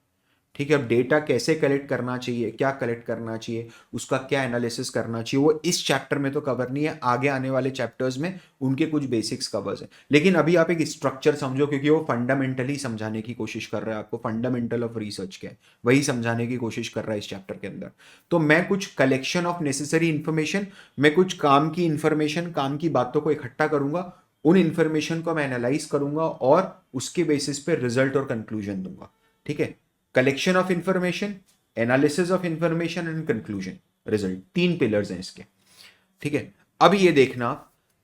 ठीक है, अब डेटा कैसे कलेक्ट करना चाहिए, क्या कलेक्ट करना चाहिए, उसका क्या एनालिसिस करना चाहिए, वो इस चैप्टर में तो कवर नहीं है, आगे आने वाले चैप्टर्स में उनके कुछ बेसिक्स कवर्स हैं। लेकिन अभी आप एक स्ट्रक्चर समझो, क्योंकि वो फंडामेंटली समझाने की कोशिश कर रहा है आपको, फंडामेंटल ऑफ रिसर्च क्या है वही समझाने की कोशिश कर रहा है इस चैप्टर के अंदर। तो मैं कुछ कलेक्शन ऑफ नेसेसरी इंफॉर्मेशन, मैं कुछ काम की इंफॉर्मेशन, काम की बातों को इकट्ठा करूंगा, उन इंफॉर्मेशन को मैं एनालाइज करूंगा, और उसके बेसिस पे रिजल्ट और कंक्लूजन दूंगा। ठीक है, collection of information, analysis of information and conclusion, result, 3 pillars हैं इसके। ठीक है, अब ये देखना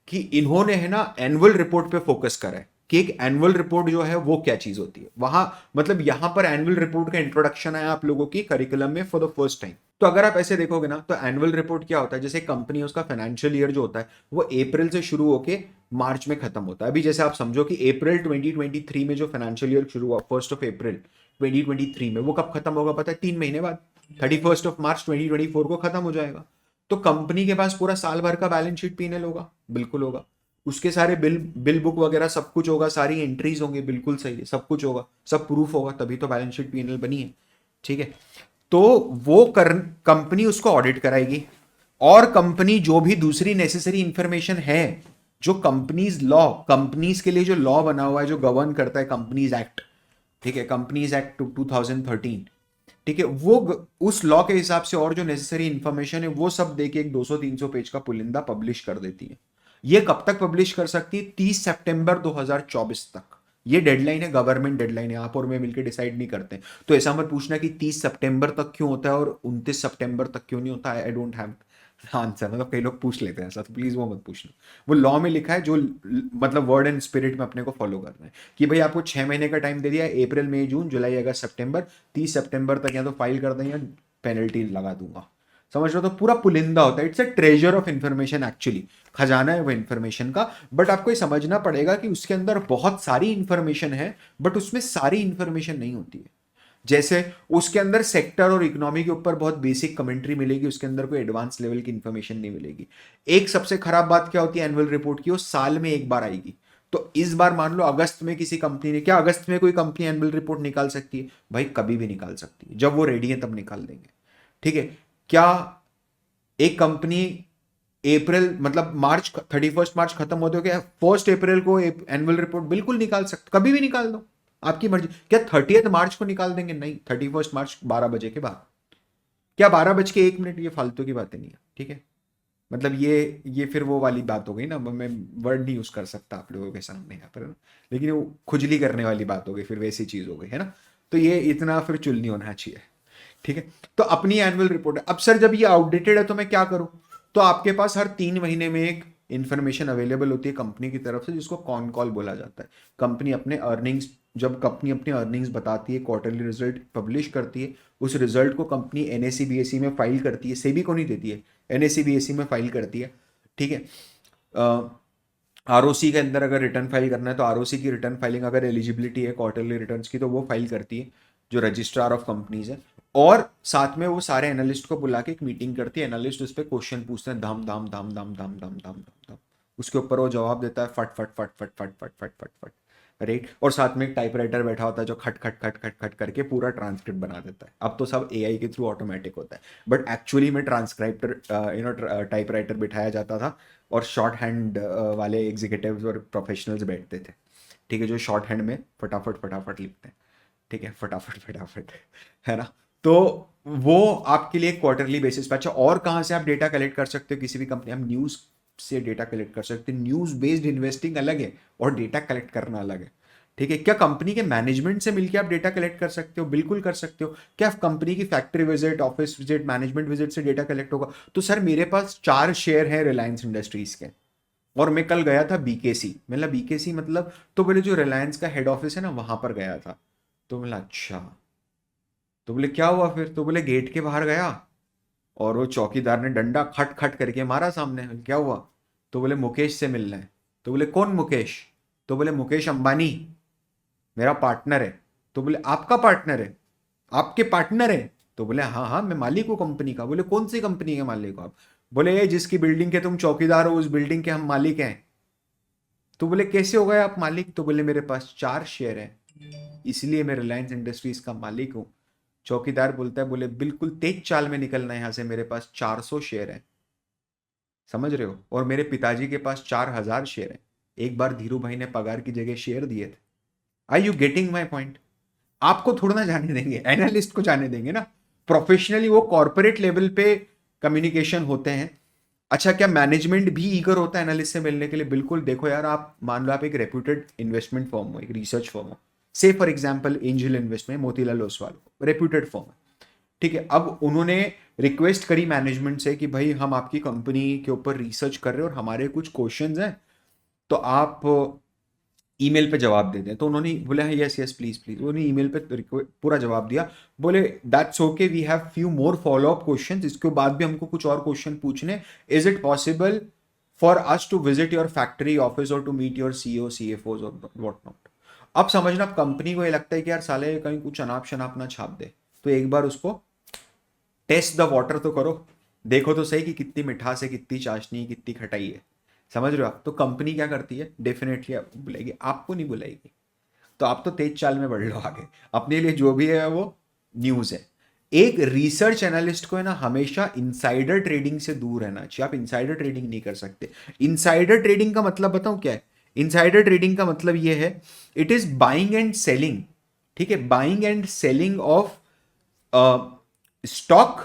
कि इन्होंने है ना एनुअल रिपोर्ट पे फोकस करा है। कि एक एनुअल रिपोर्ट जो है वो क्या चीज होती है। वहां मतलब यहां पर एनुअल रिपोर्ट का इंट्रोडक्शन है आप लोगों की करिकुलम में फॉर द फर्स्ट टाइम। तो अगर आप ऐसे देखोगे ना तो एनुअल रिपोर्ट क्या होता है, जैसे कंपनी उसका फाइनेंशियल ईयर जो होता है वो अप्रैल से शुरू होके मार्च में खत्म होता है। अभी जैसे आप समझो कि अप्रैल 2023 में जो फाइनेंशियल ईयर शुरू हुआ 1 अप्रैल 2023 में, वो कब खत्म होगा पता है? 3 महीने बाद, 31 मार्च 2024 को खत्म हो जाएगा। तो कंपनी के पास पूरा साल भर का बैलेंस शीट पीएनएल होगा, बिल्कुल होगा। उसके सारे बिल बुक वगैरह सब कुछ होगा, सारी एंट्रीज होंगी, बिल्कुल सही है, सब कुछ होगा, सब प्रूफ होगा, तभी तो बैलेंस शीट पीएनएल बनी है। ठीक है, तो वो कर कंपनी उसको ऑडिट कराएगी, और कंपनी जो भी दूसरी नेसेसरी इंफॉर्मेशन है, जो कंपनीज लॉ, कंपनीज के लिए जो लॉ बना हुआ है जो गवर्न करता है कंपनीज एक्ट, ठीक है, कंपनीज एक्ट 2013, ठीक है, वो उस लॉ के हिसाब से और जो नेसेसरी इंफॉर्मेशन है वो सब देके एक 200-300 पेज का पुलिंदा पब्लिश कर देती है। ये कब तक पब्लिश कर सकती है? 30 सितंबर 2024 तक। ये डेडलाइन है, गवर्नमेंट डेडलाइन है, आप और मैं मिलकर डिसाइड नहीं करते। तो ऐसा मत पूछना कि 30 सितंबर तक क्यों होता है और 29 सितंबर तक क्यों नहीं होता है। आई डोंट हैव आंसर, मतलब कई लोग पूछ लेते हैं ऐसा, तो प्लीज वो मत पूछना। वो लॉ में लिखा है, जो मतलब वर्ड एंड स्पिरिट में अपने को फॉलो करना है कि भाई आपको 6 महीने का टाइम दे दिया, अप्रैल मई जून जुलाई अगस्त सितंबर, 30 सितंबर तक या तो फाइल कर दें या पेनल्टी लगा दूंगा। समझ रहे हो? तो पूरा पुलिंदा होता है, it's a treasure of information actually, खजाना है वो इंफॉर्मेशन का। बट आपको ये समझना पड़ेगा कि उसके अंदर बहुत सारी इंफॉर्मेशन है, बट उसमें सारी इंफॉर्मेशन नहीं होती है। जैसे उसके अंदर सेक्टर और इकोनॉमी के ऊपर बहुत बेसिक कमेंट्री मिलेगी, उसके अंदर कोई एडवांस लेवल की इंफॉर्मेशन नहीं मिलेगी। एक सबसे खराब बात क्या होती है एनुअल रिपोर्ट की, वो साल में एक बार आएगी। तो इस बार मान लो अगस्त में किसी कंपनी ने, क्या अगस्त में कोई कंपनी एनुअल रिपोर्ट निकाल सकती है? भाई कभी भी निकाल सकती है, जब वो रेडी है तब निकाल देंगे। ठीक है, क्या एक कंपनी अप्रैल मतलब मार्च 31 मार्च खत्म होते हो क्या 1 अप्रैल को एनुअल रिपोर्ट बिल्कुल निकाल सकते, कभी भी निकाल दो, आपकी मर्जी। क्या 30 मार्च को निकाल देंगे? नहीं, 31 मार्च 12 बजे के बाद। क्या 12 बज के 1 मिनट? ये फालतू की बातें नहीं है, ठीक है। मतलब ये फिर वो वाली बात हो गई ना, मैं वर्ड नहीं यूज कर सकता आप लोगों के सामने यहाँ पर, लेकिन वो खुजली करने वाली बात हो गई, फिर वैसी चीज हो गई है ना। तो ये इतना फिर चुल नहीं होना चाहिए, ठीक है। तो अपनी एनुअल रिपोर्ट है। अब सर जब ये आउटडेटेड है तो मैं क्या करूं? तो आपके पास हर 3 महीने में एक इंफॉर्मेशन अवेलेबल होती है कंपनी की तरफ से, जिसको कॉन कॉल बोला जाता है। कंपनी अपने अर्निंग्स, जब कंपनी अपनी अर्निंग्स बताती है, क्वार्टरली रिजल्ट पब्लिश करती है, उस रिजल्ट को कंपनी एनएसी बीएसई में फाइल करती है, सेबी को नहीं देती है, एनएसी बीएसई में फाइल करती है, ठीक है। आरओसी के अंदर अगर रिटर्न फाइल करना है तो आरओसी की रिटर्न फाइलिंग, अगर एलिजिबिलिटी है क्वार्टरली रिटर्न्स की, तो वो फाइल करती है जो रजिस्ट्रार ऑफ कंपनीज है। और साथ में वो सारे एनालिस्ट को बुला के एक मीटिंग करती है, एनालिस्ट उस पर क्वेश्चन पूछते हैं, धाम धाम धाम धाम धाम धाम धाम धाम, उसके ऊपर वो जवाब देता है, फट फट फट फट फट फट फट फट फट, राइट। और साथ में एक टाइपराइटर बैठा होता है जो खट खट खट खट खट करके पूरा ट्रांसक्रिप्ट बना देता है। अब तो सब एआई के थ्रू ऑटोमेटिक होता है, बट एक्चुअली में ट्रांसक्राइबर टाइपराइटर बिठाया जाता था, और शॉर्ट हैंड वाले एग्जीक्यूटिव्स और प्रोफेशनल्स बैठते थे, ठीक है, जो शॉर्ट हैंड में फटाफट फटाफट लिखते हैं, ठीक है, फटाफट फटाफट, है ना। तो वो आपके लिए क्वार्टरली बेसिस पे। अच्छा, और कहाँ से आप डेटा कलेक्ट कर सकते हो किसी भी कंपनी? हम न्यूज़ से डेटा कलेक्ट कर सकते हैं। न्यूज़ बेस्ड इन्वेस्टिंग अलग है और डेटा कलेक्ट करना अलग है, ठीक है। क्या कंपनी के मैनेजमेंट से मिलकर आप डेटा कलेक्ट कर सकते हो? बिल्कुल कर सकते हो। क्या कंपनी की factory visit, office visit, management visit से डेटा कलेक्ट होगा? तो सर मेरे पास 4 शेयर हैं रिलायंस इंडस्ट्रीज के, और मैं कल गया था बीकेसी, मतलब बीकेसी मतलब, तो बोले जो रिलायंस का हेड ऑफिस है ना वहां पर गया था। तो बोला अच्छा, तो बोले क्या हुआ फिर? तो बोले गेट के बाहर गया और वो चौकीदार ने डंडा खट खट करके मारा सामने। क्या हुआ? तो बोले मुकेश से मिलना है। तो बोले कौन मुकेश? तो बोले मुकेश अंबानी मेरा पार्टनर है। तो बोले आपका पार्टनर है? आपके पार्टनर है? तो बोले हाँ हाँ मैं मालिक हूँ कंपनी का। बोले कौन सी कंपनी के मालिक हो आप? बोले ये जिसकी बिल्डिंग के तुम चौकीदार हो उस बिल्डिंग के हम मालिक हैं। तो बोले कैसे हो गए आप मालिक? तो बोले मेरे पास 4 शेयर है, इसलिए मैं रिलायंस इंडस्ट्रीज का मालिक हूँ। चौकीदार बोलता है, बोले बिल्कुल तेज चाल में निकलना है यहाँ से, मेरे पास 400 शेयर है, समझ रहे हो, और मेरे पिताजी के पास 4000 शेयर है। एक बार धीरू भाई ने पगार की जगह शेयर दिए थे। Are you getting my point? आपको थोड़ा ना जाने देंगे, एनालिस्ट को जाने देंगे ना। प्रोफेशनली वो कॉर्पोरेट लेवल पे कम्युनिकेशन होते हैं। अच्छा, क्या मैनेजमेंट भी ईगर होता है एनालिस्ट से मिलने के लिए? बिल्कुल। देखो यार, आप मान लो आप एक रेप्यूटेड इन्वेस्टमेंट फर्म हो, एक रिसर्च फर्म हो, से for example angel investment, Motilal Oswal, reputed firm है, ठीक है। अब उन्होंने रिक्वेस्ट करी मैनेजमेंट से कि भाई हम आपकी कंपनी के ऊपर रिसर्च कर रहे हैं और हमारे कुछ क्वेश्चंस हैं, तो आप ईमेल पे जवाब दे दें। तो उन्होंने बोले हाँ यस यस प्लीज प्लीज, उन्होंने ईमेल पे पूरा जवाब दिया। बोले that's okay, we have few more follow up questions, इसके बाद भी हमको कुछ और क्वेश्चन पूछने। Is it possible for us to visit your factory office और to meet your CEO CFOs और व्हाट नॉट। अब समझना, कंपनी को ये लगता है कि यार साले कहीं कुछ अनाप शनाप ना छाप दे, तो एक बार उसको टेस्ट द वाटर तो करो, देखो तो सही कि कितनी मिठास है, कितनी चाशनी है, कितनी खटाई है। समझ रहे हो आप? तो कंपनी क्या करती है, डेफिनेटली आपको बुलाएगी, आपको नहीं बुलाएगी। तो आप तो तेज चाल में बढ़ लो आगे, अपने लिए जो भी है वो न्यूज़ है। एक रिसर्च एनालिस्ट को है ना हमेशा इनसाइडर ट्रेडिंग से दूर रहना चाहिए। आप इनसाइडर ट्रेडिंग नहीं कर सकते। इनसाइडर ट्रेडिंग का मतलब बताऊं क्या है? इनसाइडर ट्रेडिंग का मतलब ये है, it is buying and selling. ठीक है, buying and selling of stock,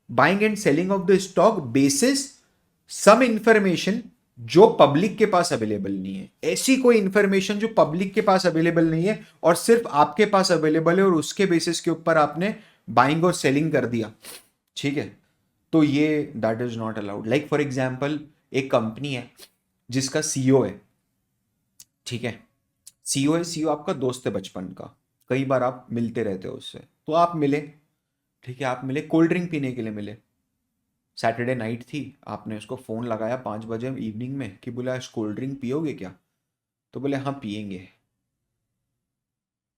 buying and selling of the stock basis some information जो पब्लिक के पास अवेलेबल नहीं है। ऐसी कोई इंफॉर्मेशन जो पब्लिक के पास अवेलेबल नहीं है और सिर्फ आपके पास अवेलेबल है, और उसके बेसिस के ऊपर आपने बाइंग और सेलिंग कर दिया, ठीक है, तो ये that is not allowed. Like for example, एक कंपनी है जिसका सीईओ है, ठीक है, सीईओ है, सीईओ आपका दोस्त है बचपन का, कई बार आप मिलते रहते हो उससे, तो आप मिले, ठीक है, आप मिले कोल्ड ड्रिंक पीने के लिए मिले। सैटरडे नाइट थी, आपने उसको फ़ोन लगाया 5 बजे इवनिंग में कि बोले आज कोल्ड ड्रिंक पियोगे क्या? तो बोले हाँ पियेंगे।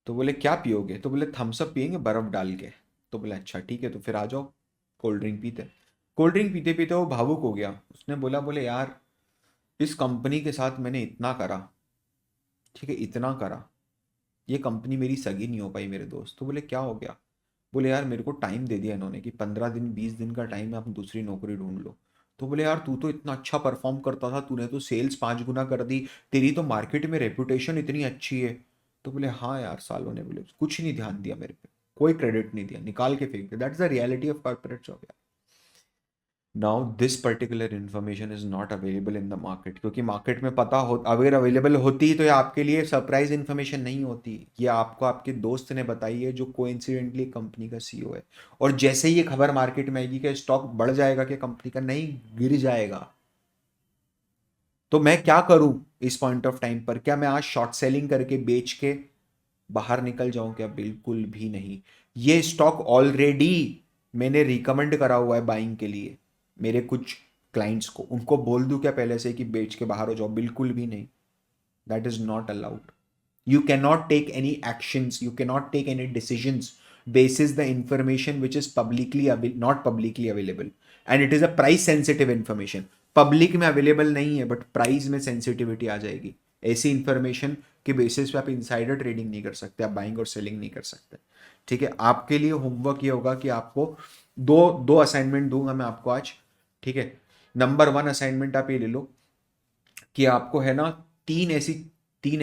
तो बोले क्या पियोगे? तो बोले थम्स अप पियेंगे बर्फ़ डाल के। तो बोले अच्छा ठीक है, तो फिर आ जाओ कोल्ड ड्रिंक पीते। कोल्ड ड्रिंक पीते पीते वो भावुक हो गया, उसने बोला, बोले यार इस कंपनी के साथ मैंने इतना करा, ठीक है, इतना करा, ये कंपनी मेरी सगी नहीं हो पाई मेरे दोस्त। तो बोले क्या हो गया? बोले यार मेरे को टाइम दे दिया इन्होंने कि 15 दिन 20 दिन का टाइम है, आप दूसरी नौकरी ढूंढ लो। तो बोले यार तू तो इतना अच्छा परफॉर्म करता था, तूने तो सेल्स 5 गुना कर दी, तेरी तो मार्केट में रेपुटेशन इतनी अच्छी है। तो बोले हाँ यार, सालों ने बोले कुछ नहीं ध्यान दिया मेरे पे, कोई क्रेडिट नहीं दिया, निकाल के फेंक दिया। That's the reality of corporate job यार। Now this particular information is not available in the market, क्योंकि मार्केट में पता हो, अगर अवेलेबल होती तो ये आपके लिए सरप्राइज इन्फॉर्मेशन नहीं होती। ये आपको आपके दोस्त ने बताई है जो कोइंसिडेंटली कंपनी का सीईओ है। और जैसे ही ये खबर मार्केट में आएगी कि स्टॉक बढ़ जाएगा कि कंपनी का, नहीं, गिर जाएगा। तो मैं क्या करूं इस पॉइंट ऑफ टाइम पर? क्या मैं आज शॉर्ट सेलिंग करके बेच के बाहर निकल जाऊं क्या? बिल्कुल भी नहीं। ये स्टॉक ऑलरेडी मैंने रिकमेंड करा हुआ है बाइंग के लिए मेरे कुछ क्लाइंट्स को, उनको बोल दूं क्या पहले से कि बेच के बाहर हो जाओ? बिल्कुल भी नहीं। That is not allowed. You cannot take any actions, you cannot take any decisions basis the information which is not publicly available, and it is a price sensitive information। Public में अवेलेबल नहीं है बट प्राइस में सेंसिटिविटी आ जाएगी। ऐसी इंफॉर्मेशन के बेसिस पे आप इनसाइडर ट्रेडिंग नहीं कर सकते, आप बाइंग और सेलिंग नहीं कर सकते। ठीक है, आपके लिए होमवर्क ये होगा कि आपको दो दो असाइनमेंट दूंगा मैं आपको आज। ठीक है, नंबर 1 असाइनमेंट आप ये ले लो कि आपको है ना तीन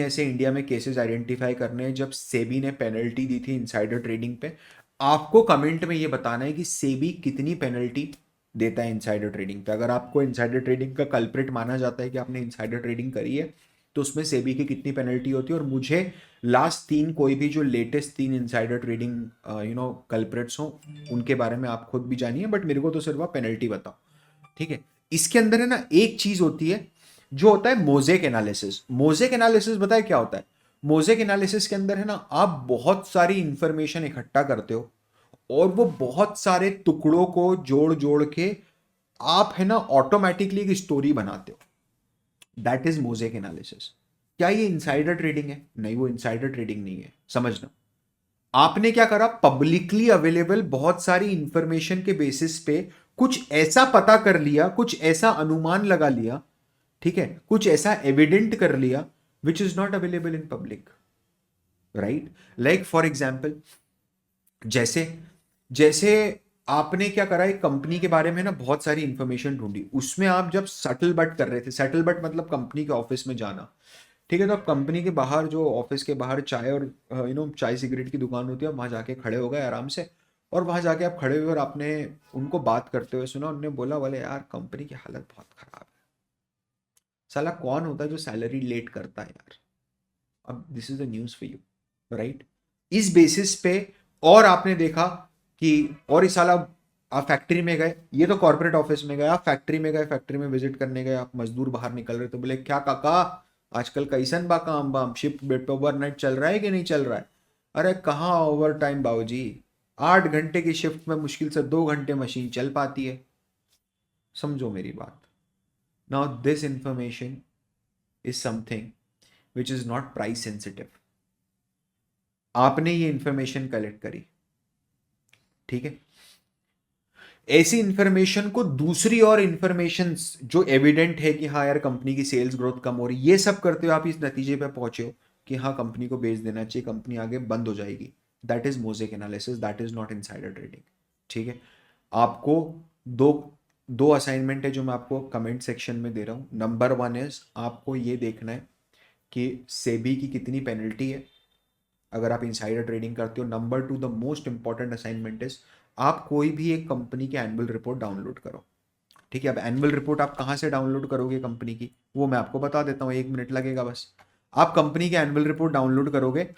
ऐसे इंडिया में केसेस आइडेंटिफाई करने हैं जब सेबी ने पेनल्टी दी थी इनसाइडर ट्रेडिंग पे। आपको कमेंट में ये बताना है कि सेबी कितनी पेनल्टी देता है इनसाइडर ट्रेडिंग पे। अगर आपको इनसाइडर ट्रेडिंग का कल्प्रिट माना जाता है कि आपने इनसाइडर ट्रेडिंग करी है, तो उसमें सेबी की कितनी पेनल्टी होती है। और मुझे लास्ट 3 कोई भी जो लेटेस्ट 3 इनसाइडर ट्रेडिंग कल्प्रिट्स हो उनके बारे में आप खुद भी जानिए, बट मेरे को तो सिर्फ आप पेनल्टी बताओ। ठीक है, इसके अंदर है ना एक चीज होती है जो होता है मोजेक एनालिसिस। मोजेक एनालिसिस बताए क्या होता है? मोजेक एनालिसिस के अंदर है ना आप बहुत सारी इंफॉर्मेशन इकट्ठा करते हो और वो बहुत सारे टुकड़ों को जोड़ जोड़ के आप है ना ऑटोमेटिकली एक स्टोरी बनाते हो। That is mosaic analysis. क्या ये इनसाइडर ट्रेडिंग है? नहीं, वो इनसाइडर ट्रेडिंग नहीं है। समझना, आपने क्या करा, पब्लिकली अवेलेबल बहुत सारी इंफॉर्मेशन के बेसिस पे कुछ ऐसा पता कर लिया, कुछ ऐसा अनुमान लगा लिया, ठीक है, कुछ ऐसा एविडेंट कर लिया which is not available in public, right? Like for example, जैसे जैसे आपने क्या करा, एक कंपनी के बारे में ना बहुत सारी इंफॉर्मेशन ढूंढी, उसमें आप जब सटल बट कर रहे थे, सटल बट मतलब कंपनी के ऑफिस में जाना, ठीक है, तो आप कंपनी के बाहर, जो ऑफिस के बाहर चाय और चाय सिगरेट की दुकान होती है, वहां जाके खड़े हो गए आराम से। और वहां जाके आप खड़े हुए और आपने उनको बात करते हुए सुना, उन्होंने बोला, बोले यार कंपनी की हालत बहुत खराब है। साला कौन होता है जो सैलरी लेट करता है यार? अब this is the news for you, right? इस बेसिस पे, और आपने देखा कि, और इस साल आप फैक्ट्री में गए, ये तो कॉर्पोरेट ऑफिस में गए, आप फैक्ट्री में गए, फैक्ट्री में विजिट करने गए, आप मजदूर बाहर निकल रहे, तो बोले क्या काका आजकल कैसन बा काम बाम, शिफ्ट बेट ओवरनाइट चल रहा है कि नहीं चल रहा है? अरे कहाँ ओवर टाइम बाबूजी, 8 घंटे की शिफ्ट में मुश्किल से 2 घंटे मशीन चल पाती है। समझो मेरी बात। Now this information is something which is not price sensitive. आपने ये इंफॉर्मेशन कलेक्ट करी, ठीक है, ऐसी इंफॉर्मेशन को दूसरी और इंफॉर्मेशन जो एविडेंट है कि हाँ यार कंपनी की सेल्स ग्रोथ कम हो रही, ये सब करते हो आप इस नतीजे पे पहुंचे हो कि हाँ कंपनी को बेच देना चाहिए, कंपनी आगे बंद हो जाएगी। That is mosaic analysis, that is not insider trading. ठीक है, आपको दो दो असाइनमेंट है जो मैं आपको कमेंट सेक्शन में दे रहा हूँ। नंबर 1 इज आपको ये देखना है कि सेबी की कितनी पेनल्टी है अगर आप इनसाइडर ट्रेडिंग करते हो। Number 2, the most important assignment is आप कोई भी एक कंपनी की एनुअल रिपोर्ट डाउनलोड करो। ठीक है, अब एनुअल रिपोर्ट आप कहाँ से डाउनलोड करोगे कंपनी की, वो मैं आपको बता देता हूँ, 1 मिनट लगेगा बस। आप कंपनी की एनुअल रिपोर्ट डाउनलोड करोगे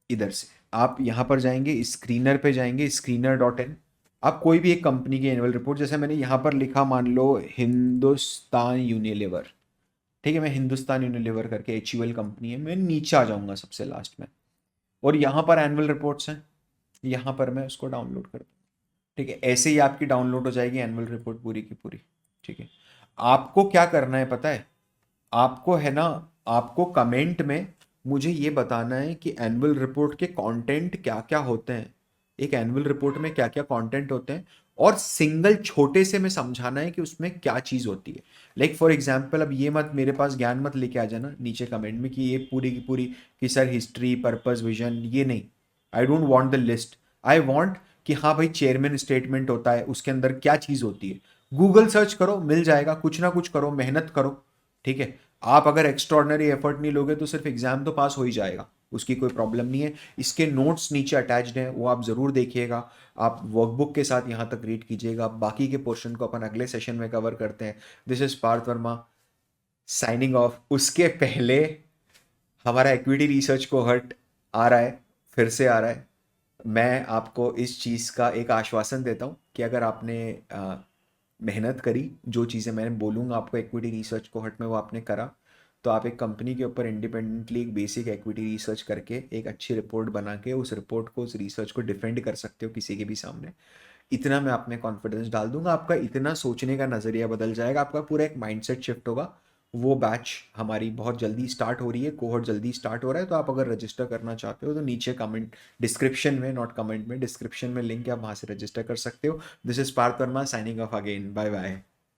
इधर से, आप यहाँ पर जाएंगे, स्क्रीनर पे जाएंगे, screener.in। आप कोई भी एक कंपनी की एनुअल रिपोर्ट, जैसे मैंने यहाँ पर लिखा मान लो हिंदुस्तान यूनिलीवर, ठीक है, मैं हिंदुस्तान यूनिलीवर करके HUL कंपनी है, मैं नीचे आ जाऊंगा सबसे लास्ट में, और यहाँ पर एनुअल रिपोर्ट्स हैं, यहाँ पर मैं उसको डाउनलोड कर दूँ। ठीक है, ऐसे ही आपकी डाउनलोड हो जाएगी एनुअल रिपोर्ट पूरी की पूरी। ठीक है, आपको क्या करना है पता है, आपको है ना, आपको कमेंट में मुझे ये बताना है कि एनुअल रिपोर्ट के कंटेंट क्या क्या होते हैं, एक एनुअल रिपोर्ट में क्या क्या कंटेंट होते हैं, और सिंगल छोटे से में समझाना है कि उसमें क्या चीज़ होती है। लाइक फॉर एग्जांपल, अब ये मत मेरे पास ज्ञान मत लेके आ जाना नीचे कमेंट में कि ये पूरी की पूरी कि सर हिस्ट्री पर्पस विजन, ये नहीं। I don't want the list, I want कि हाँ भाई चेयरमैन स्टेटमेंट होता है, उसके अंदर क्या चीज़ होती है। गूगल सर्च करो, मिल जाएगा, कुछ ना कुछ करो, मेहनत करो। ठीक है, आप अगर एक्स्ट्रॉर्डनरी एफर्ट नहीं लोगे तो सिर्फ एग्जाम तो पास हो ही जाएगा, उसकी कोई प्रॉब्लम नहीं है। इसके नोट्स नीचे अटैच्ड हैं, वो आप ज़रूर देखिएगा। आप वर्कबुक के साथ यहाँ तक रीड कीजिएगा, बाकी के पोर्शन को अपन अगले सेशन में कवर करते हैं। This is Parth Verma signing off. उसके पहले हमारा इक्विटी रिसर्च कोहर्ट आ रहा है, फिर से आ रहा है। मैं आपको इस चीज़ का एक आश्वासन देता हूँ कि अगर आपने मेहनत करी, जो चीज़ें मैंने बोलूँगा आपको इक्विटी रिसर्च कोहर्ट में वो आपने करा, तो आप एक कंपनी के ऊपर इंडिपेंडेंटली एक बेसिक इक्विटी रिसर्च करके एक अच्छी रिपोर्ट बना के उस रिपोर्ट को, उस रिसर्च को डिफेंड कर सकते हो किसी के भी सामने। इतना मैं आप में कॉन्फिडेंस डाल दूंगा, आपका इतना सोचने का नज़रिया बदल जाएगा, आपका पूरा एक माइंडसेट शिफ्ट होगा। वो बैच हमारी बहुत जल्दी स्टार्ट हो रही है, कोहर्ट जल्दी स्टार्ट हो रहा है, तो आप अगर रजिस्टर करना चाहते हो तो नीचे कमेंट डिस्क्रिप्शन में, नॉट कमेंट में, डिस्क्रिप्शन में लिंक है, आप वहाँ से रजिस्टर कर सकते हो। This is Parth Verma signing off again, bye bye.